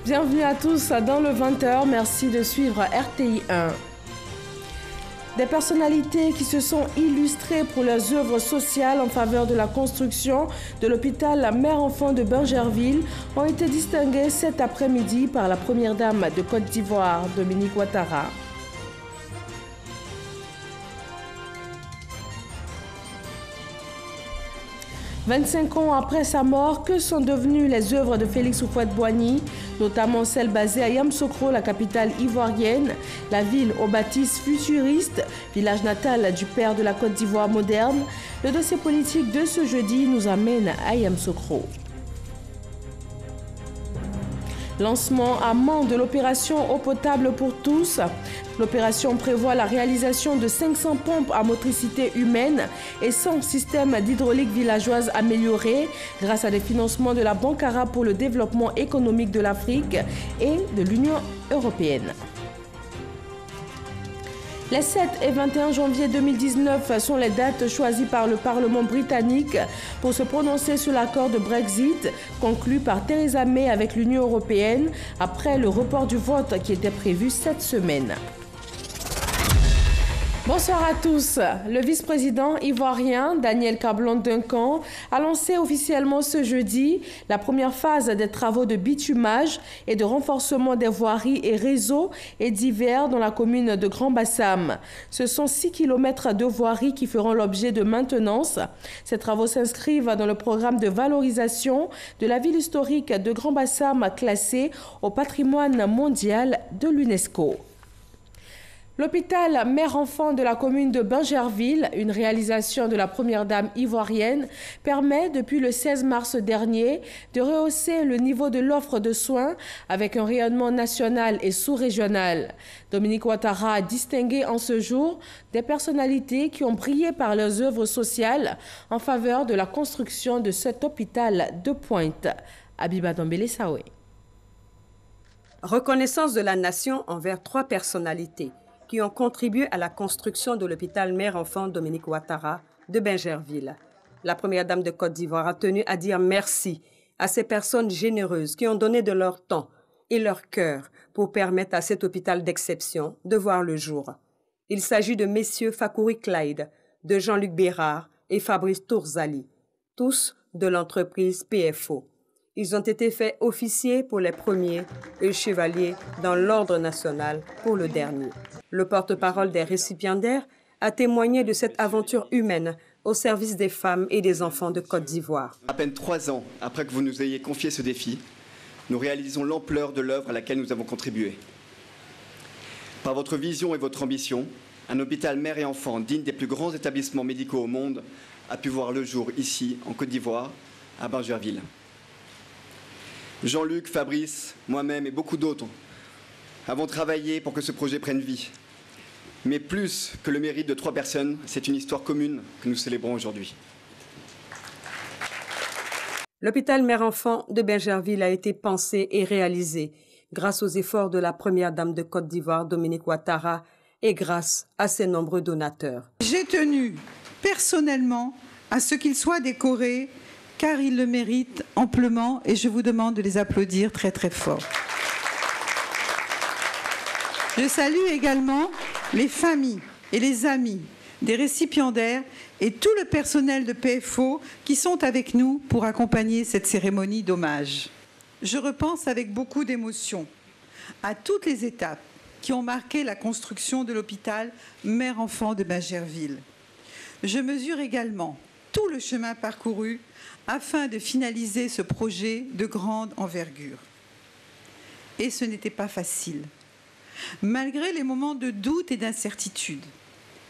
Bienvenue à tous dans le 20h. Merci de suivre RTI 1. Des personnalités qui se sont illustrées pour leurs œuvres sociales en faveur de la construction de l'hôpital Mère-Enfant de Bingerville ont été distinguées cet après-midi par la première dame de Côte d'Ivoire, Dominique Ouattara. « 25 ans après sa mort, que sont devenues les œuvres de Félix Houphouët-Boigny, notamment celles basées à Yamoussoukro, la capitale ivoirienne, la ville aux bâtisses futuristes, village natal du père de la Côte d'Ivoire moderne. Le dossier politique de ce jeudi nous amène à Yamoussoukro. Lancement à Mans de l'opération Eau potable pour tous. L'opération prévoit la réalisation de 500 pompes à motricité humaine et 100 systèmes d'hydraulique villageoise améliorés grâce à des financements de la Banque arabe pour le développement économique de l'Afrique et de l'Union européenne. Les 7 et 21 janvier 2019 sont les dates choisies par le Parlement britannique pour se prononcer sur l'accord de Brexit conclu par Theresa May avec l'Union européenne après le report du vote qui était prévu cette semaine. Bonsoir à tous. Le vice-président ivoirien Daniel Cablon-Duncan a lancé officiellement ce jeudi la première phase des travaux de bitumage et de renforcement des voiries et réseaux et divers dans la commune de Grand-Bassam. Ce sont 6 km de voiries qui feront l'objet de maintenance. Ces travaux s'inscrivent dans le programme de valorisation de la ville historique de Grand-Bassam classée au patrimoine mondial de l'UNESCO. L'hôpital Mère-Enfant de la commune de Bingerville, une réalisation de la première dame ivoirienne, permet depuis le 16 mars dernier de rehausser le niveau de l'offre de soins avec un rayonnement national et sous-régional. Dominique Ouattara a distingué en ce jour des personnalités qui ont brillé par leurs œuvres sociales en faveur de la construction de cet hôpital de pointe. Abiba Dombele-Saoué. Reconnaissance de la nation envers 3 personnalités qui ont contribué à la construction de l'hôpital Mère-Enfant Dominique Ouattara de Bingerville. La première dame de Côte d'Ivoire a tenu à dire merci à ces personnes généreuses qui ont donné de leur temps et leur cœur pour permettre à cet hôpital d'exception de voir le jour. Il s'agit de messieurs Fakouri Clyde, de Jean-Luc Bérard et Fabrice Tourzali, tous de l'entreprise PFO. Ils ont été faits officiers pour les premiers et chevaliers dans l'ordre national pour le dernier. Le porte-parole des récipiendaires a témoigné de cette aventure humaine au service des femmes et des enfants de Côte d'Ivoire. À peine 3 ans après que vous nous ayez confié ce défi, nous réalisons l'ampleur de l'œuvre à laquelle nous avons contribué. Par votre vision et votre ambition, un hôpital mère et enfant digne des plus grands établissements médicaux au monde a pu voir le jour ici, en Côte d'Ivoire, à Bingerville. Jean-Luc, Fabrice, moi-même et beaucoup d'autres avons travaillé pour que ce projet prenne vie. Mais plus que le mérite de 3 personnes, c'est une histoire commune que nous célébrons aujourd'hui. L'hôpital Mère-Enfant de Bingerville a été pensé et réalisé grâce aux efforts de la première dame de Côte d'Ivoire, Dominique Ouattara, et grâce à ses nombreux donateurs. J'ai tenu personnellement à ce qu'il soit décoré car ils le méritent amplement et je vous demande de les applaudir très très fort. Je salue également les familles et les amis des récipiendaires et tout le personnel de PFO qui sont avec nous pour accompagner cette cérémonie d'hommage. Je repense avec beaucoup d'émotion à toutes les étapes qui ont marqué la construction de l'hôpital Mère-Enfant de Bingerville. Je mesure également tout le chemin parcouru afin de finaliser ce projet de grande envergure. Et ce n'était pas facile. Malgré les moments de doute et d'incertitude,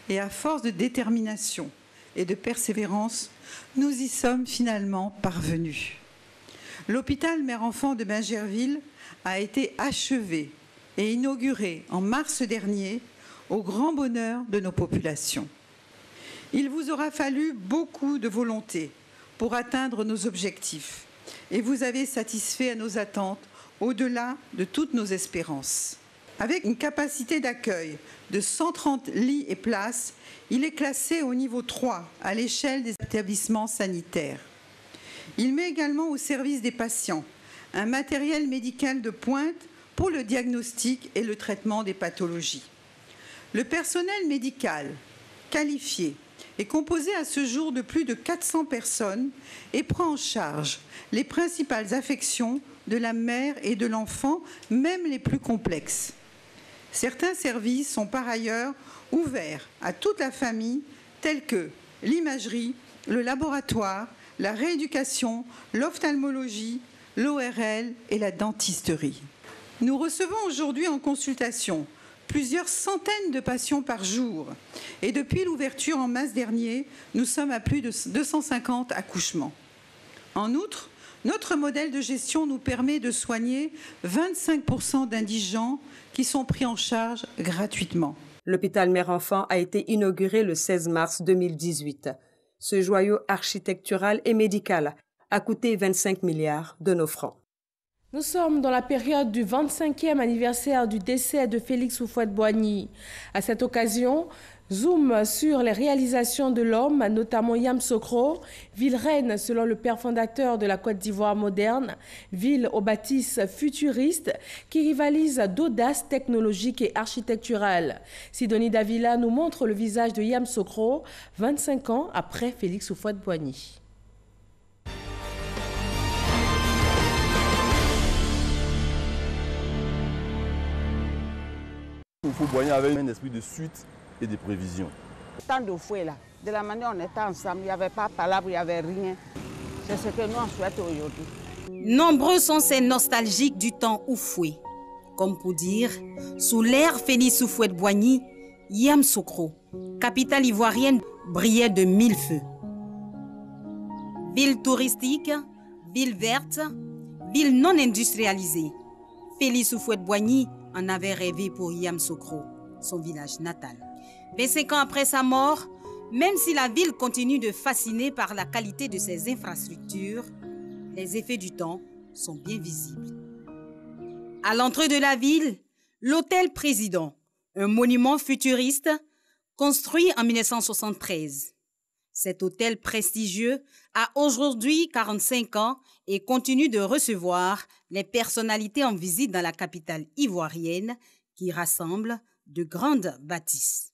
et à force de détermination et de persévérance, nous y sommes finalement parvenus. L'hôpital Mère-Enfant de Bingerville a été achevé et inauguré en mars dernier au grand bonheur de nos populations. Il vous aura fallu beaucoup de volonté pour atteindre nos objectifs et vous avez satisfait à nos attentes au-delà de toutes nos espérances. Avec une capacité d'accueil de 130 lits et places, il est classé au niveau 3 à l'échelle des établissements sanitaires. Il met également au service des patients un matériel médical de pointe pour le diagnostic et le traitement des pathologies. Le personnel médical qualifié est composé à ce jour de plus de 400 personnes et prend en charge les principales affections de la mère et de l'enfant, même les plus complexes. Certains services sont par ailleurs ouverts à toute la famille, tels que l'imagerie, le laboratoire, la rééducation, l'ophtalmologie, l'ORL et la dentisterie. Nous recevons aujourd'hui en consultation plusieurs centaines de patients par jour et depuis l'ouverture en mars dernier, nous sommes à plus de 250 accouchements. En outre, notre modèle de gestion nous permet de soigner 25% d'indigents qui sont pris en charge gratuitement. L'hôpital mère-enfant a été inauguré le 16 mars 2018. Ce joyau architectural et médical a coûté 25 milliards de nos francs. Nous sommes dans la période du 25e anniversaire du décès de Félix Houphouët-Boigny. À cette occasion, zoom sur les réalisations de l'homme, notamment Yamoussoukro, ville reine selon le père fondateur de la Côte d'Ivoire moderne, ville aux bâtisses futuristes qui rivalise d'audace technologique et architecturale. Sidonie Davila nous montre le visage de Yamoussoukro 25 ans après Félix Houphouët-Boigny. Houphouët-Boigny avait un esprit de suite et de prévision. Tant de fouet là, de la manière dont on était ensemble, il n'y avait pas de palabre, il n'y avait rien. C'est ce que nous on souhaite aujourd'hui. Nombreux sont ces nostalgiques du temps Oufoué. Comme pour dire, sous l'ère Félix Houphouët-Boigny, Yamoussoukro, capitale ivoirienne, brillait de mille feux. Ville touristique, ville verte, ville non industrialisée. Félix Houphouët-Boigny en avait rêvé pour Yamoussoukro, son village natal. 25 ans après sa mort, même si la ville continue de fasciner par la qualité de ses infrastructures, les effets du temps sont bien visibles. À l'entrée de la ville, l'hôtel Président, un monument futuriste construit en 1973. Cet hôtel prestigieux a aujourd'hui 45 ans et continue de recevoir les personnalités en visite dans la capitale ivoirienne qui rassemble de grandes bâtisses.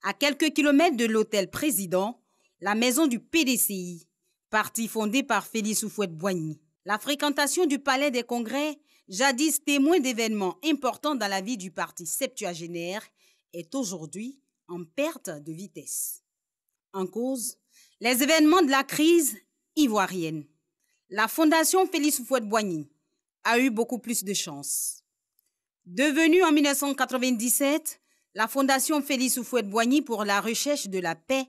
À quelques kilomètres de l'hôtel Président, la maison du PDCI, parti fondé par Félix Houphouët-Boigny. La fréquentation du palais des congrès, jadis témoin d'événements importants dans la vie du parti septuagénaire, est aujourd'hui en perte de vitesse. En cause, les événements de la crise ivoirienne. La fondation Félix Houphouët-Boigny a eu beaucoup plus de chance. Devenue en 1997, la fondation Félix Houphouët-Boigny pour la recherche de la paix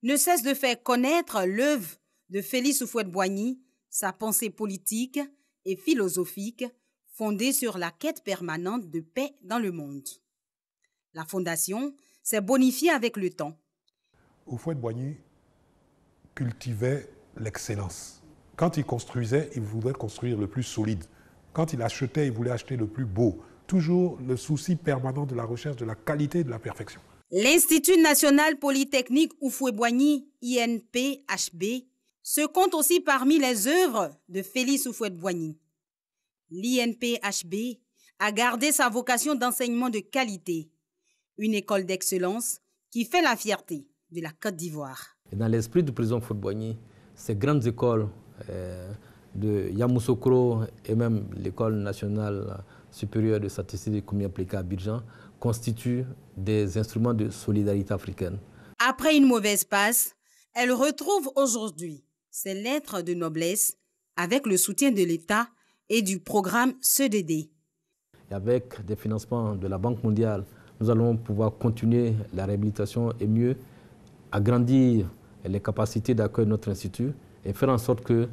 ne cesse de faire connaître l'œuvre de Félix Houphouët-Boigny, sa pensée politique et philosophique fondée sur la quête permanente de paix dans le monde. La fondation s'est bonifiée avec le temps. Houphouët-Boigny cultivait l'excellence. Quand il construisait, il voulait construire le plus solide. Quand il achetait, il voulait acheter le plus beau. Toujours le souci permanent de la recherche de la qualité et de la perfection. L'Institut national polytechnique Houphouët-Boigny, INPHB, se compte aussi parmi les œuvres de Félix Houphouët-Boigny. L'INPHB a gardé sa vocation d'enseignement de qualité, une école d'excellence qui fait la fierté de la Côte d'Ivoire. Dans l'esprit du président Houphouët-Boigny, ces grandes écoles de Yamoussoukro et même l'école nationale supérieure de statistique et d'économie appliquée à Abidjan constituent des instruments de solidarité africaine. Après une mauvaise passe, elle retrouve aujourd'hui ses lettres de noblesse avec le soutien de l'État et du programme CEDD. Et avec des financements de la Banque mondiale, nous allons pouvoir continuer la réhabilitation et mieux agrandir les capacités d'accueil de notre institut et faire en sorte que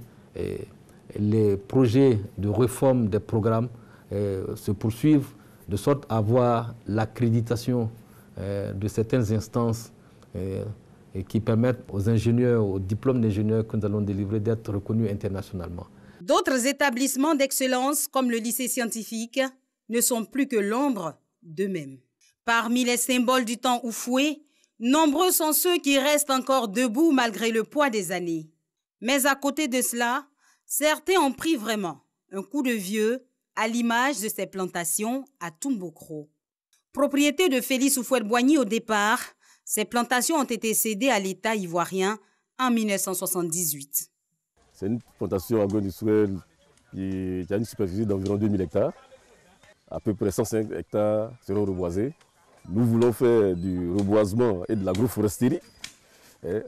les projets de réforme des programmes se poursuivent de sorte à avoir l'accréditation de certaines instances et qui permettent aux ingénieurs, aux diplômes d'ingénieurs que nous allons délivrer d'être reconnus internationalement. D'autres établissements d'excellence comme le lycée scientifique ne sont plus que l'ombre d'eux-mêmes. Parmi les symboles du temps Oufoué, nombreux sont ceux qui restent encore debout malgré le poids des années. Mais à côté de cela, certains ont pris vraiment un coup de vieux à l'image de ses plantations à Toumbokro. Propriété de Félix Houphouët-Boigny au départ, ces plantations ont été cédées à l'État ivoirien en 1978. C'est une plantation agro-industrielle qui a une superficie d'environ 2000 hectares. À peu près 105 hectares seront reboisés. Nous voulons faire du reboisement et de l'agroforesterie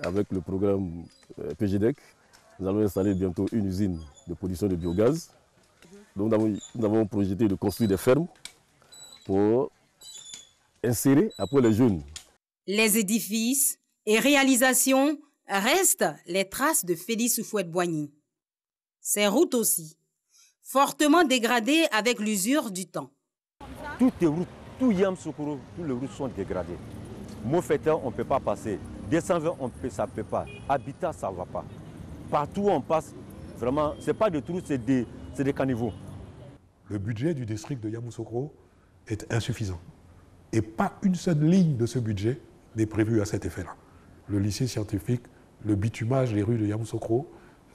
avec le programme PGDEC. Nous allons installer bientôt une usine de production de biogaz. Donc nous avons projeté de construire des fermes pour insérer après les jeunes. Les édifices et réalisations restent les traces de Félix Houphouët-Boigny. Ces routes aussi, fortement dégradées avec l'usure du temps. Toutes les routes, tout Yamoussoukro, toutes les routes sont dégradées. Mofeta, on ne peut pas passer. 220, ça ne peut pas. Habitat, ça ne va pas. Partout où on passe, vraiment, ce n'est pas des trous, c'est des caniveaux. Le budget du district de Yamoussoukro est insuffisant. Et pas une seule ligne de ce budget n'est prévue à cet effet-là. Le lycée scientifique, le bitumage des rues de Yamoussoukro,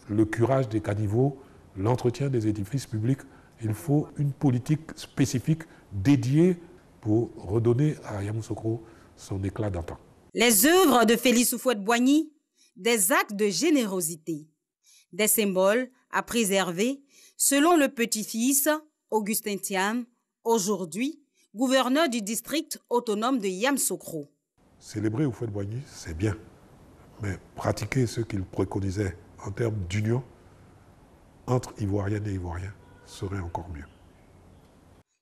le curage des caniveaux, l'entretien des édifices publics, il faut une politique spécifique dédiée pour redonner à Yamoussoukro son éclat d'antan. Les œuvres de Félix Houphouët-Boigny, des actes de générosité, des symboles à préserver, selon le petit-fils Augustin Thiam, aujourd'hui gouverneur du district autonome de Yamoussoukro. Célébrer Houphouët-Boigny, c'est bien, mais pratiquer ce qu'il préconisait en termes d'union entre Ivoiriennes et Ivoiriens serait encore mieux.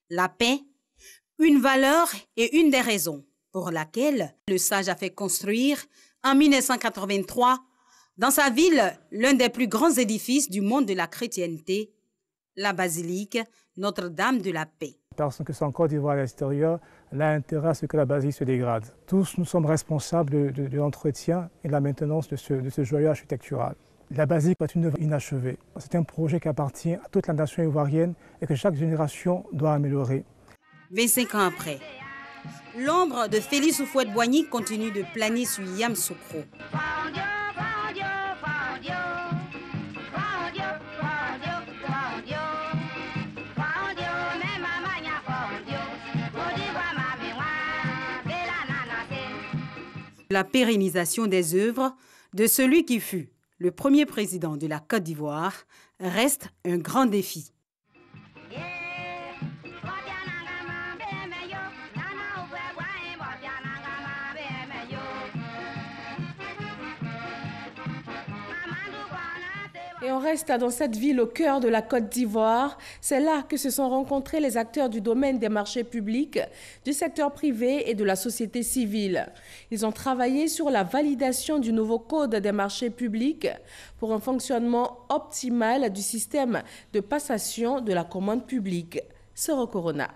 La paix, une valeur et une des raisons pour laquelle le sage a fait construire en 1983 dans sa ville l'un des plus grands édifices du monde de la chrétienté, la basilique Notre-Dame de la Paix. Personne que c'est en Côte d'Ivoire à l'extérieur n'a intérêt à ce que la basilique se dégrade. Tous nous sommes responsables de l'entretien et de la maintenance de ce joyau architectural. La basilique est une œuvre inachevée. C'est un projet qui appartient à toute la nation ivoirienne et que chaque génération doit améliorer. 25 ans après, l'ombre de Félix Houphouët-Boigny continue de planer sur Yamoussoukro. La pérennisation des œuvres de celui qui fut le premier président de la Côte d'Ivoire reste un grand défi. Et on reste dans cette ville au cœur de la Côte d'Ivoire. C'est là que se sont rencontrés les acteurs du domaine des marchés publics, du secteur privé et de la société civile. Ils ont travaillé sur la validation du nouveau code des marchés publics pour un fonctionnement optimal du système de passation de la commande publique. Soro Corona.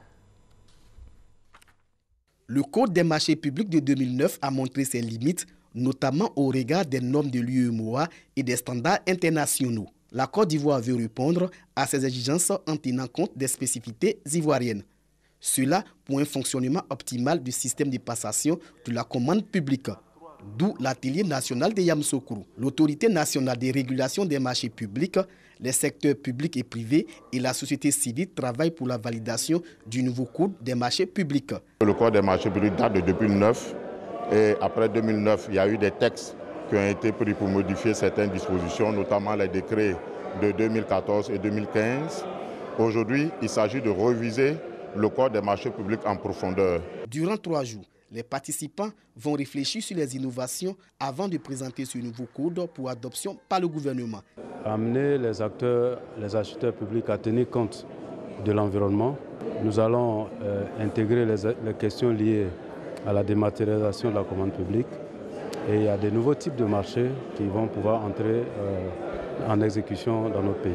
Le code des marchés publics de 2009 a montré ses limites, notamment au regard des normes de l'UEMOA et des standards internationaux. La Côte d'Ivoire veut répondre à ces exigences en tenant compte des spécificités ivoiriennes. Cela pour un fonctionnement optimal du système de passation de la commande publique. D'où l'atelier national de Yamoussoukro. L'autorité nationale de régulation des marchés publics, les secteurs publics et privés et la société civile travaillent pour la validation du nouveau code des marchés publics. Le code des marchés publics date de 2009. Et après 2009, il y a eu des textes qui ont été pris pour modifier certaines dispositions, notamment les décrets de 2014 et 2015. Aujourd'hui, il s'agit de réviser le code des marchés publics en profondeur. Durant 3 jours, les participants vont réfléchir sur les innovations avant de présenter ce nouveau code pour adoption par le gouvernement. Amener les acteurs, les acheteurs publics à tenir compte de l'environnement. Nous allons intégrer les questions liées à la dématérialisation de la commande publique. Et il y a des nouveaux types de marchés qui vont pouvoir entrer en exécution dans notre pays.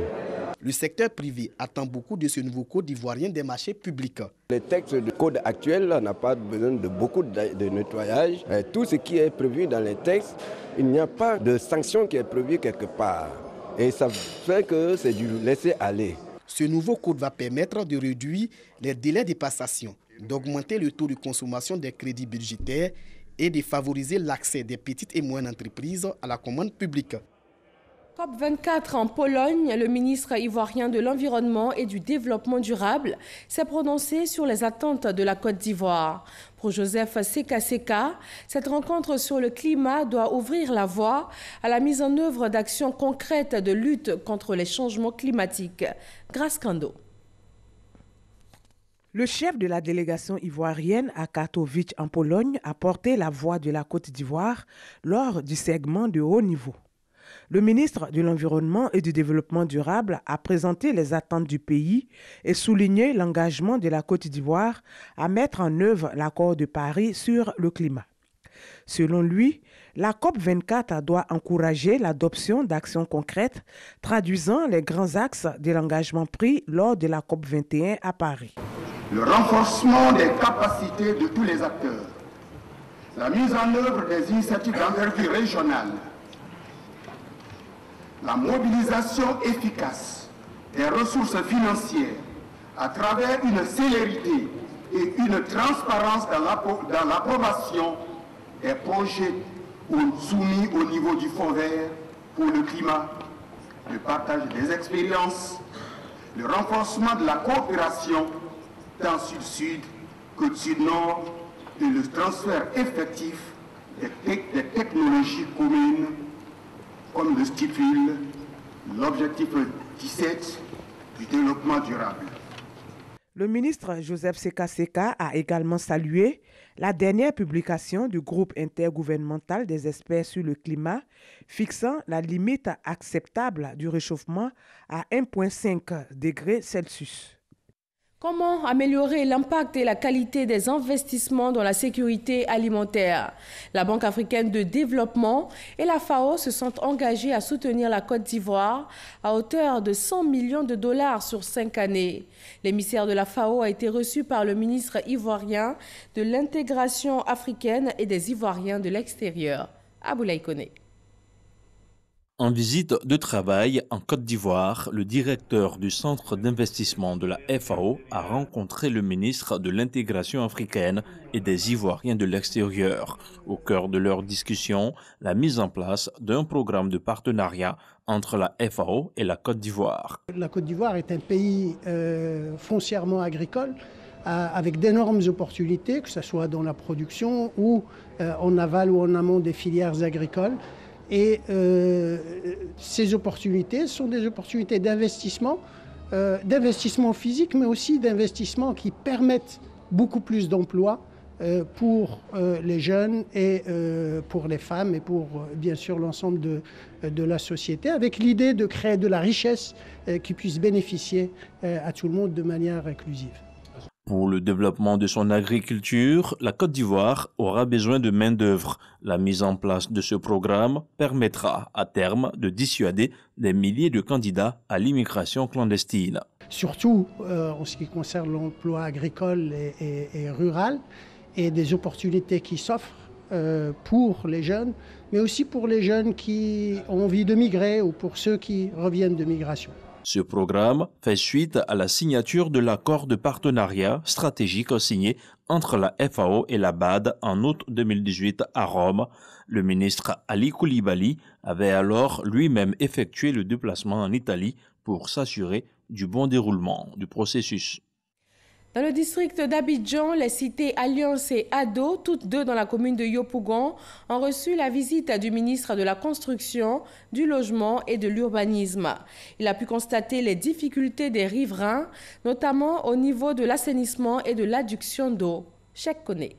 Le secteur privé attend beaucoup de ce nouveau code ivoirien des marchés publics. Le texte du code actuel n'a pas besoin de beaucoup de nettoyage. Tout ce qui est prévu dans les textes, il n'y a pas de sanction qui est prévue quelque part. Et ça fait que c'est du laisser aller. Ce nouveau code va permettre de réduire les délais de passation, d'augmenter le taux de consommation des crédits budgétaires et de favoriser l'accès des petites et moyennes entreprises à la commande publique. COP24 en Pologne, le ministre ivoirien de l'Environnement et du Développement durable s'est prononcé sur les attentes de la Côte d'Ivoire. Pour Joseph Seka, cette rencontre sur le climat doit ouvrir la voie à la mise en œuvre d'actions concrètes de lutte contre les changements climatiques. Grace Kando. Le chef de la délégation ivoirienne à Katowice en Pologne a porté la voix de la Côte d'Ivoire lors du segment de haut niveau. Le ministre de l'Environnement et du Développement durable a présenté les attentes du pays et souligné l'engagement de la Côte d'Ivoire à mettre en œuvre l'accord de Paris sur le climat. Selon lui, la COP24 doit encourager l'adoption d'actions concrètes traduisant les grands axes de l'engagement pris lors de la COP21 à Paris. Le renforcement des capacités de tous les acteurs, la mise en œuvre des initiatives d'envergure régionale, la mobilisation efficace des ressources financières à travers une célérité et une transparence dans l'approbation des projets soumis au niveau du Fonds vert pour le climat, le partage des expériences, le renforcement de la coopération tant sud-sud que sud-nord et le transfert effectif des technologies communes comme le stipule l'objectif 17 du développement durable. Le ministre Joseph Seka a également salué la dernière publication du groupe intergouvernemental des experts sur le climat fixant la limite acceptable du réchauffement à 1,5 degrés Celsius. Comment améliorer l'impact et la qualité des investissements dans la sécurité alimentaire? La Banque africaine de développement et la FAO se sont engagés à soutenir la Côte d'Ivoire à hauteur de 100 millions de dollars sur 5 années. L'émissaire de la FAO a été reçu par le ministre ivoirien de l'intégration africaine et des Ivoiriens de l'extérieur, Aboulaye Koné. En visite de travail en Côte d'Ivoire, le directeur du centre d'investissement de la FAO a rencontré le ministre de l'intégration africaine et des Ivoiriens de l'extérieur. Au cœur de leur discussion, la mise en place d'un programme de partenariat entre la FAO et la Côte d'Ivoire. La Côte d'Ivoire est un pays foncièrement agricole avec d'énormes opportunités, que ce soit dans la production ou en aval ou en amont des filières agricoles. Et ces opportunités sont des opportunités d'investissement physique, mais aussi d'investissement qui permettent beaucoup plus d'emplois pour les jeunes et pour les femmes et pour bien sûr l'ensemble de la société, avec l'idée de créer de la richesse qui puisse bénéficier à tout le monde de manière inclusive. Pour le développement de son agriculture, la Côte d'Ivoire aura besoin de main-d'œuvre. La mise en place de ce programme permettra à terme de dissuader des milliers de candidats à l'immigration clandestine. Surtout en ce qui concerne l'emploi agricole et rural et des opportunités qui s'offrent pour les jeunes, mais aussi pour les jeunes qui ont envie de migrer ou pour ceux qui reviennent de migration. Ce programme fait suite à la signature de l'accord de partenariat stratégique signé entre la FAO et la BAD en août 2018 à Rome. Le ministre Ali Koulibaly avait alors lui-même effectué le déplacement en Italie pour s'assurer du bon déroulement du processus. Dans le district d'Abidjan, les cités Alliance et Ado, toutes deux dans la commune de Yopougon, ont reçu la visite du ministre de la Construction, du Logement et de l'Urbanisme. Il a pu constater les difficultés des riverains, notamment au niveau de l'assainissement et de l'adduction d'eau. Cheikh Koné.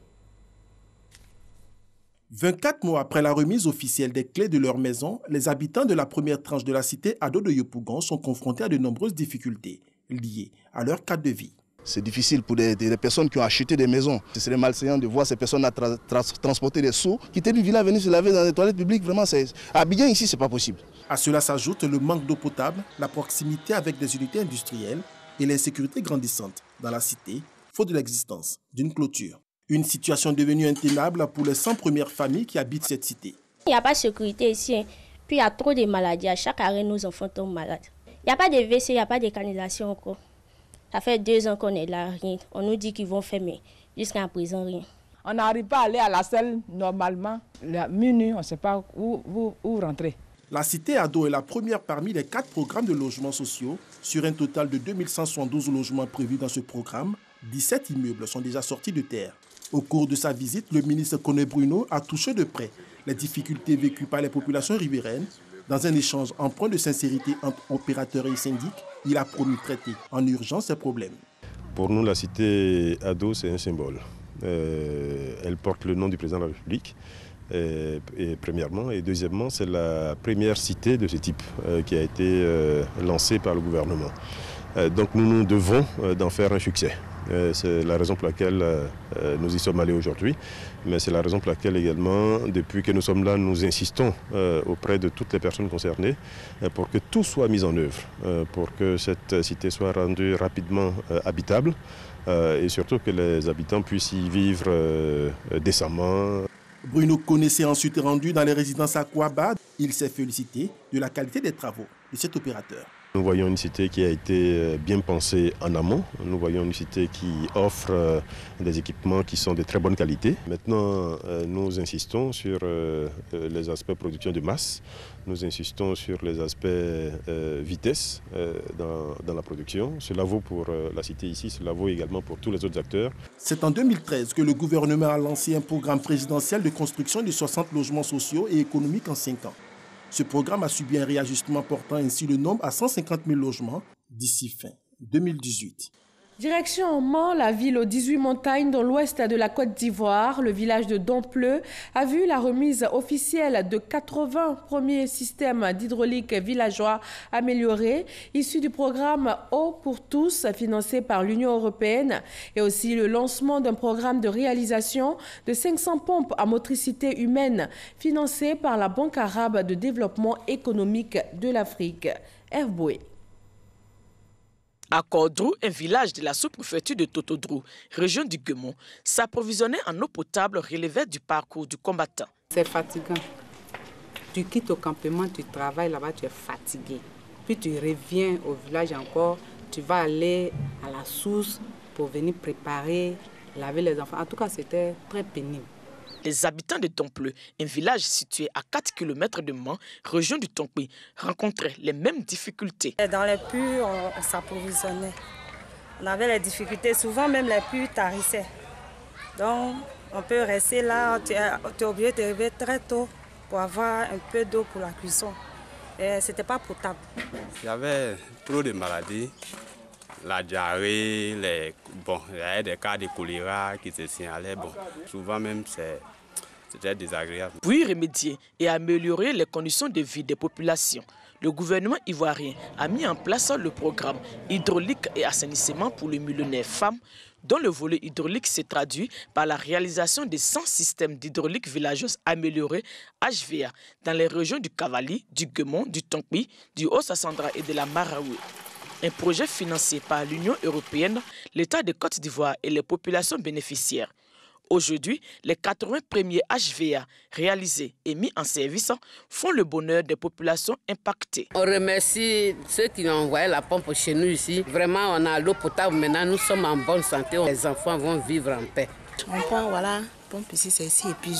24 mois après la remise officielle des clés de leur maison, les habitants de la première tranche de la cité Ado de Yopougon sont confrontés à de nombreuses difficultés liées à leur cadre de vie. C'est difficile pour des personnes qui ont acheté des maisons. Ce serait malsain de voir ces personnes transporter des seaux, quitter une villa, venir se laver dans les toilettes publiques. Vraiment, à Abidjan, ici, ce n'est pas possible. À cela s'ajoute le manque d'eau potable, la proximité avec des unités industrielles et l'insécurité grandissante dans la cité, faute de l'existence d'une clôture. Une situation devenue intenable pour les 100 premières familles qui habitent cette cité. Il n'y a pas de sécurité ici, puis il y a trop de maladies. À chaque arrêt, nos enfants tombent malades. Il n'y a pas de WC, il n'y a pas de canalisation encore. Ça fait 2 ans qu'on est là, rien. On nous dit qu'ils vont fermer. Jusqu'à présent, rien. On n'arrive pas à aller à la selle normalement. La minuit, on ne sait pas où rentrer. La cité Ado est la première parmi les 4 programmes de logements sociaux. Sur un total de 2172 logements prévus dans ce programme, 17 immeubles sont déjà sortis de terre. Au cours de sa visite, le ministre Koné Bruno a touché de près les difficultés vécues par les populations riveraines. Dans un échange empreint de sincérité entre opérateurs et syndics, il a promis traiter en urgence ces problèmes. Pour nous, la cité Ado, c'est un symbole. Elle porte le nom du président de la République, et premièrement. Et deuxièmement, c'est la première cité de ce type qui a été lancée par le gouvernement. Donc nous devons d'en faire un succès. C'est la raison pour laquelle nous y sommes allés aujourd'hui. Mais c'est la raison pour laquelle également, depuis que nous sommes là, nous insistons auprès de toutes les personnes concernées pour que tout soit mis en œuvre, pour que cette cité soit rendue rapidement habitable et surtout que les habitants puissent y vivre décemment. Bruno Koné s'est ensuite rendu dans les résidences à Kouaba. Il s'est félicité de la qualité des travaux de cet opérateur. Nous voyons une cité qui a été bien pensée en amont. Nous voyons une cité qui offre des équipements qui sont de très bonne qualité. Maintenant, nous insistons sur les aspects production de masse. Nous insistons sur les aspects vitesse dans la production. Cela vaut pour la cité ici, cela vaut également pour tous les autres acteurs. C'est en 2013 que le gouvernement a lancé un programme présidentiel de construction de 60 logements sociaux et économiques en 5 ans. Ce programme a subi un réajustement portant ainsi le nombre à 150 000 logements d'ici fin 2018. Direction Mans, la ville aux 18 montagnes dans l'ouest de la Côte d'Ivoire, le village de Dompleu a vu la remise officielle de 80 premiers systèmes d'hydraulique villageois améliorés, issus du programme Eau pour tous, financé par l'Union européenne, et aussi le lancement d'un programme de réalisation de 500 pompes à motricité humaine, financé par la Banque arabe de développement économique de l'Afrique. Hervé Boué. À Cordrou, un village de la sous-préfecture de Totodrou, région du Guémon, s'approvisionner en eau potable relevait du parcours du combattant. C'est fatigant. Tu quittes au campement, tu travailles là-bas, tu es fatigué. Puis tu reviens au village encore, tu vas aller à la source pour venir préparer, laver les enfants. En tout cas, c'était très pénible. Les habitants de Dompleu, un village situé à 4 km de Mans, région du Tonkpi, rencontraient les mêmes difficultés. Dans les puits, on s'approvisionnait. On avait les difficultés, souvent même les puits tarissaient. Donc, on peut rester là, tu es obligé de te lever très tôt pour avoir un peu d'eau pour la cuisson. Et ce n'était pas potable. Il y avait trop de maladies. La diarrhée, il y avait des cas de choléra qui se signalaient. Souvent même, c'était désagréable. Pour y remédier et améliorer les conditions de vie des populations, le gouvernement ivoirien a mis en place le programme hydraulique et assainissement pour les millionnaires femmes, dont le volet hydraulique s'est traduit par la réalisation de 100 systèmes d'hydraulique villageuse améliorés HVA dans les régions du Cavali, du Guémon, du Tonkpi, du Haut-Sassandra et de la Marawi. Un projet financé par l'Union européenne, l'État de Côte d'Ivoire et les populations bénéficiaires. Aujourd'hui, les 80 premiers HVA réalisés et mis en service font le bonheur des populations impactées. On remercie ceux qui ont envoyé la pompe chez nous ici. Vraiment, on a l'eau potable maintenant, nous sommes en bonne santé. Les enfants vont vivre en paix. On prend, voilà, pompe ici, c'est ici, et puis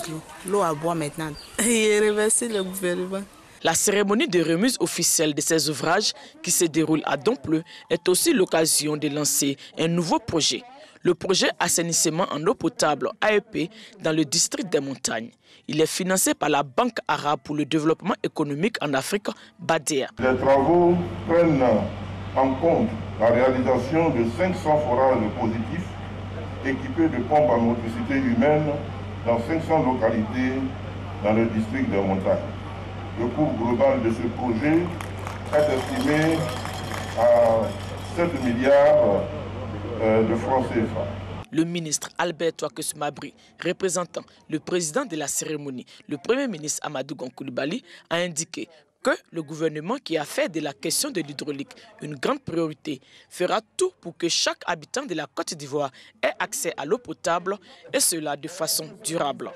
l'eau à boire maintenant. Et remercie le gouvernement. La cérémonie de remise officielle de ces ouvrages qui se déroule à Dompleu est aussi l'occasion de lancer un nouveau projet. Le projet assainissement en eau potable AEP dans le district des montagnes. Il est financé par la Banque arabe pour le développement économique en Afrique, BADEA. Les travaux prennent en compte la réalisation de 500 forages positifs équipés de pompes à motricité humaine dans 500 localités dans le district des montagnes. Le coût global de ce projet est estimé à 7 milliards de francs CFA. Le ministre Albert Touakesu Mabri, représentant le président de la cérémonie, le premier ministre Amadou Gon Coulibaly, a indiqué que le gouvernement qui a fait de la question de l'hydraulique une grande priorité fera tout pour que chaque habitant de la Côte d'Ivoire ait accès à l'eau potable et cela de façon durable.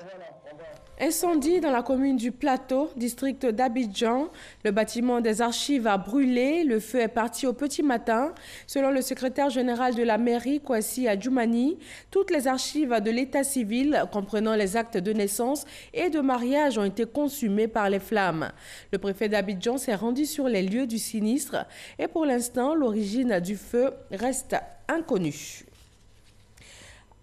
Incendie dans la commune du Plateau, district d'Abidjan. Le bâtiment des archives a brûlé. Le feu est parti au petit matin. Selon le secrétaire général de la mairie, Kwasi Adjoumani, toutes les archives de l'état civil, comprenant les actes de naissance et de mariage, ont été consumées par les flammes. Le préfet d'Abidjan s'est rendu sur les lieux du sinistre et pour l'instant, l'origine du feu reste inconnue.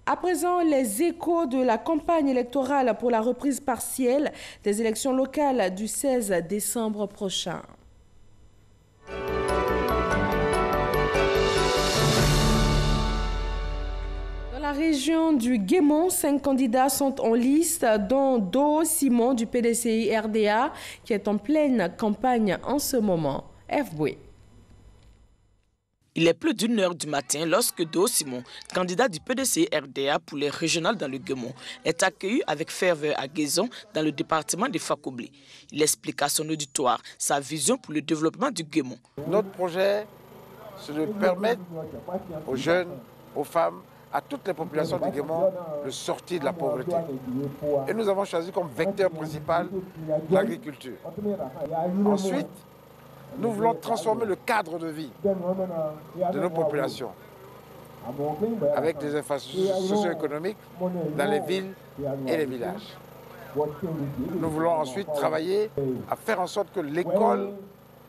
À présent, les échos de la campagne électorale pour la reprise partielle des élections locales du 16 décembre prochain. Dans la région du Guémont, 5 candidats sont en liste, dont Do Simon du PDCI-RDA, qui est en pleine campagne en ce moment. FB. Il est plus d'une heure du matin lorsque Do Simon, candidat du PDCI-RDA pour les régionales dans le Guémont, est accueilli avec ferveur à Guézon dans le département de Fakoblé. Il explique à son auditoire sa vision pour le développement du Guémont. Notre projet, c'est de permettre aux jeunes, aux femmes, à toutes les populations du Guémont de sortir de la pauvreté. Et nous avons choisi comme vecteur principal l'agriculture. Ensuite, nous voulons transformer le cadre de vie de nos populations avec des infrastructures socio-économiques dans les villes et les villages. Nous voulons ensuite travailler à faire en sorte que l'école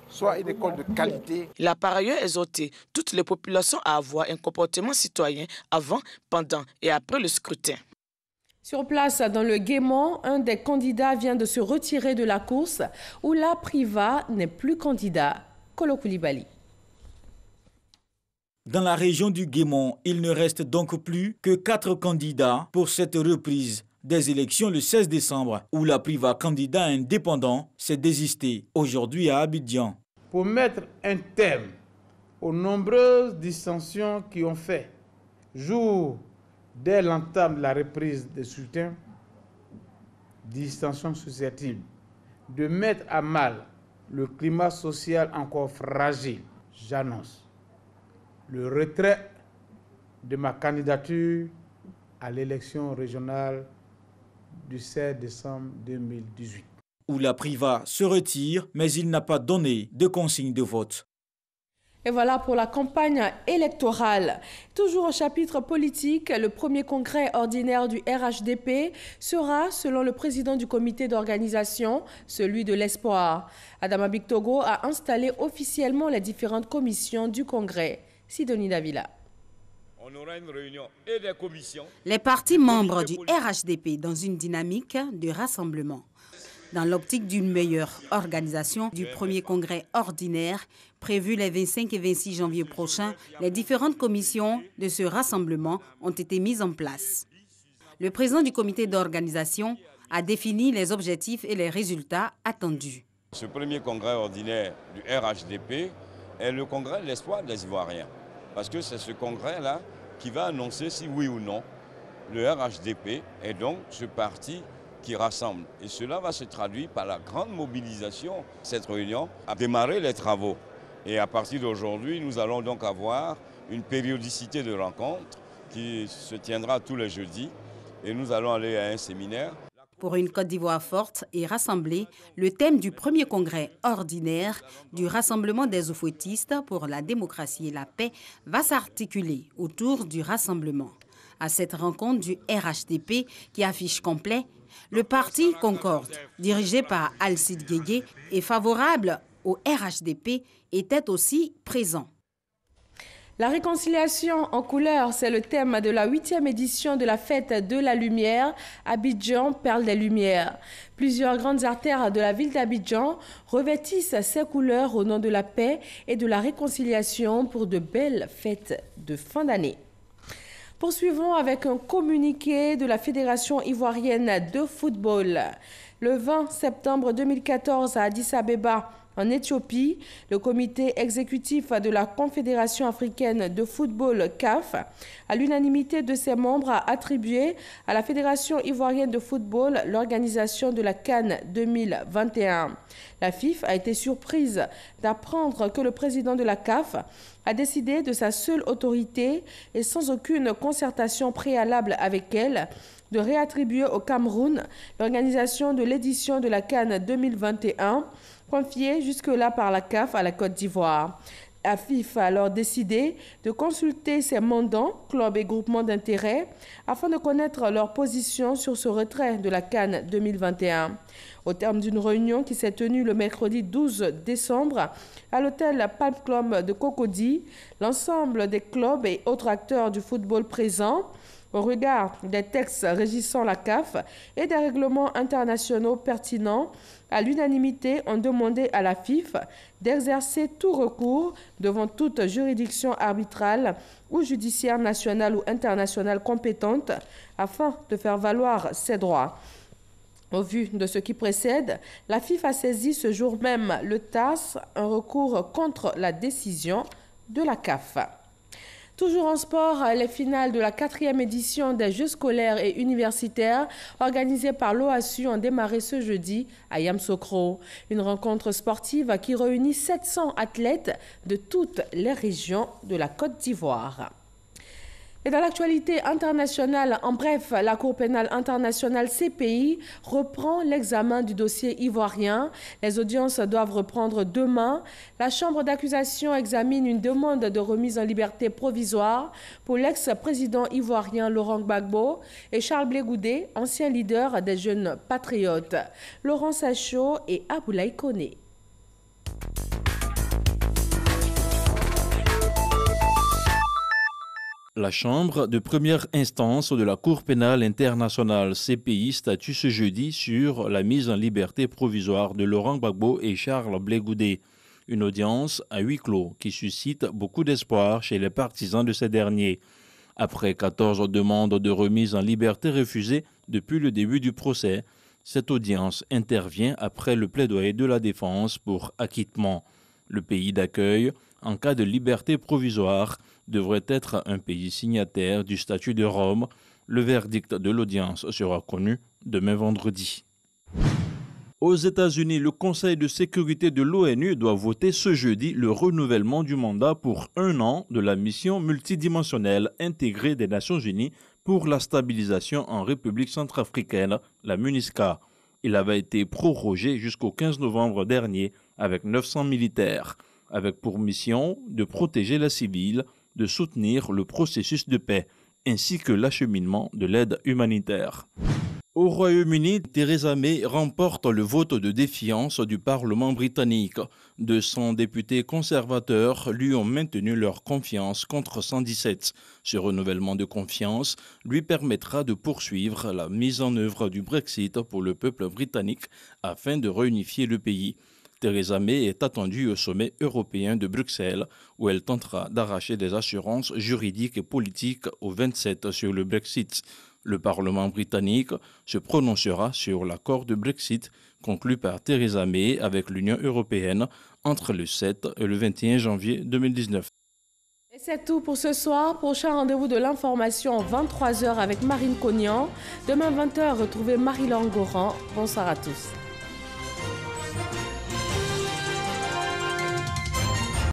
soit une école de qualité. Il a par ailleurs exhorté toutes les populations à avoir un comportement citoyen avant, pendant et après le scrutin. Sur place, dans le Guémont, un des candidats vient de se retirer de la course où la Priva n'est plus candidat. Kolo Koulibaly. Dans la région du Guémont, il ne reste donc plus que 4 candidats pour cette reprise des élections le 16 décembre où la Priva, candidat indépendant, s'est désisté aujourd'hui à Abidjan. Pour mettre un terme aux nombreuses dissensions qui ont fait jour dès l'entame de la reprise des scrutins, dissensions susceptibles de mettre à mal le climat social encore fragile, j'annonce le retrait de ma candidature à l'élection régionale du 16 décembre 2018. Où la Priva se retire, mais il n'a pas donné de consigne de vote. Et voilà pour la campagne électorale. Toujours au chapitre politique, le premier congrès ordinaire du RHDP sera, selon le président du comité d'organisation, celui de l'espoir. Adama Bictogo a installé officiellement les différentes commissions du congrès. Sidonie Davila. On aura une réunion et des commissions. Les partis membres du RHDP dans une dynamique de rassemblement. Dans l'optique d'une meilleure organisation du premier congrès ordinaire, prévu les 25 et 26 janvier prochains, les différentes commissions de ce rassemblement ont été mises en place. Le président du comité d'organisation a défini les objectifs et les résultats attendus. Ce premier congrès ordinaire du RHDP est le congrès de l'espoir des Ivoiriens. Parce que c'est ce congrès-là qui va annoncer si oui ou non le RHDP est donc ce parti qui rassemble. Et cela va se traduire par la grande mobilisation. Cette réunion a démarré les travaux. Et à partir d'aujourd'hui, nous allons donc avoir une périodicité de rencontres qui se tiendra tous les jeudis. Et nous allons aller à un séminaire. Pour une Côte d'Ivoire forte et rassemblée, le thème du premier congrès ordinaire du Rassemblement des oufouettistes pour la démocratie et la paix va s'articuler autour du rassemblement. À cette rencontre du RHDP qui affiche complet, le parti Concorde, dirigé par Alcide Guégué et favorable au RHDP, était aussi présent. La réconciliation en couleur, c'est le thème de la 8e édition de la Fête de la Lumière, Abidjan, Perle des Lumières. Plusieurs grandes artères de la ville d'Abidjan revêtissent ces couleurs au nom de la paix et de la réconciliation pour de belles fêtes de fin d'année. Poursuivons avec un communiqué de la Fédération ivoirienne de football. Le 20 septembre 2014 à Addis Abeba, En Éthiopie, le comité exécutif de la Confédération africaine de football CAF, à l'unanimité de ses membres, a attribué à la Fédération ivoirienne de football l'organisation de la CAN 2021. La FIF a été surprise d'apprendre que le président de la CAF a décidé de sa seule autorité et sans aucune concertation préalable avec elle de réattribuer au Cameroun l'organisation de l'édition de la CAN 2021, confiée jusque-là par la CAF à la Côte d'Ivoire. La FIF a alors décidé de consulter ses mandants, clubs et groupements d'intérêt, afin de connaître leur position sur ce retrait de la CAN 2021. Au terme d'une réunion qui s'est tenue le mercredi 12 décembre à l'hôtel Palm Club de Cocody, l'ensemble des clubs et autres acteurs du football présents, au regard des textes régissant la CAF et des règlements internationaux pertinents, à l'unanimité, ont demandé à la FIF d'exercer tout recours devant toute juridiction arbitrale ou judiciaire nationale ou internationale compétente afin de faire valoir ses droits. Au vu de ce qui précède, la FIF a saisi ce jour même le TAS, un recours contre la décision de la CAF. Toujours en sport, les finales de la 4e édition des Jeux scolaires et universitaires organisés par l'OASU ont démarré ce jeudi à Yamoussoukro. Une rencontre sportive qui réunit 700 athlètes de toutes les régions de la Côte d'Ivoire. Et dans l'actualité internationale, en bref, la Cour pénale internationale CPI reprend l'examen du dossier ivoirien. Les audiences doivent reprendre demain. La chambre d'accusation examine une demande de remise en liberté provisoire pour l'ex-président ivoirien Laurent Gbagbo et Charles Blé Goudé, ancien leader des Jeunes Patriotes. Laurent Sachaud et Aboulaye Koné. La Chambre de première instance de la Cour pénale internationale CPI statue ce jeudi sur la mise en liberté provisoire de Laurent Gbagbo et Charles Blé Goudé. Une audience à huis clos qui suscite beaucoup d'espoir chez les partisans de ces derniers. Après 14 demandes de remise en liberté refusées depuis le début du procès, cette audience intervient après le plaidoyer de la défense pour acquittement. Le pays d'accueil, en cas de liberté provisoire, devrait être un pays signataire du statut de Rome. Le verdict de l'audience sera connu demain vendredi. Aux États-Unis, le Conseil de sécurité de l'ONU doit voter ce jeudi le renouvellement du mandat pour 1 an de la mission multidimensionnelle intégrée des Nations Unies pour la stabilisation en République centrafricaine, la MINUSCA. Il avait été prorogé jusqu'au 15 novembre dernier avec 900 militaires, avec pour mission de protéger les civils, de soutenir le processus de paix, ainsi que l'acheminement de l'aide humanitaire. Au Royaume-Uni, Theresa May remporte le vote de défiance du Parlement britannique. 200 députés conservateurs lui ont maintenu leur confiance contre 117. Ce renouvellement de confiance lui permettra de poursuivre la mise en œuvre du Brexit pour le peuple britannique afin de réunifier le pays. Theresa May est attendue au sommet européen de Bruxelles où elle tentera d'arracher des assurances juridiques et politiques aux 27 sur le Brexit. Le Parlement britannique se prononcera sur l'accord de Brexit conclu par Theresa May avec l'Union européenne entre le 7 et le 21 janvier 2019. Et c'est tout pour ce soir. Prochain rendez-vous de l'information 23h avec Marine Cognan. Demain 20h, retrouvez Marie-Laure Goran. Bonsoir à tous.